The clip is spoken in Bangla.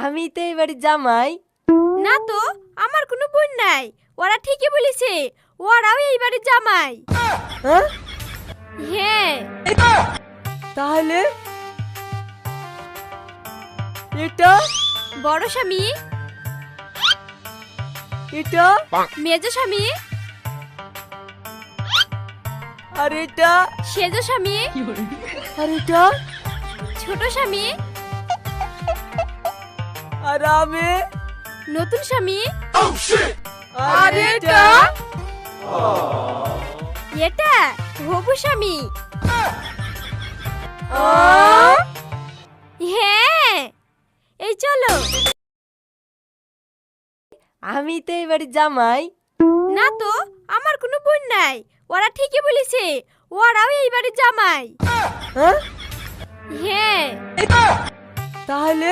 আমি তো এবারে জামাই। না তো, আমার কোনো বোন নাই। ওরা ঠিকই বলেছে, ওরাও এইবারে জামাই। হ্যাঁ? হ্যাঁ। তাহলে এটা বড় স্বামী, এটা মেজ স্বামী, আর এটা সেজ স্বামী, আর এটা ছোট স্বামী, আর আমি নতুন স্বামী, আর এটা এটা হবু স্বামী। হ্যাঁ, এই চলো। আমি তো এবারে জামাই। না তো, আমার কোনো বোন নাই। ওরা ঠিকই বলেছে, ওরাও এইবারে জামাই। হ্যাঁ? হ্যাঁ। তাহলে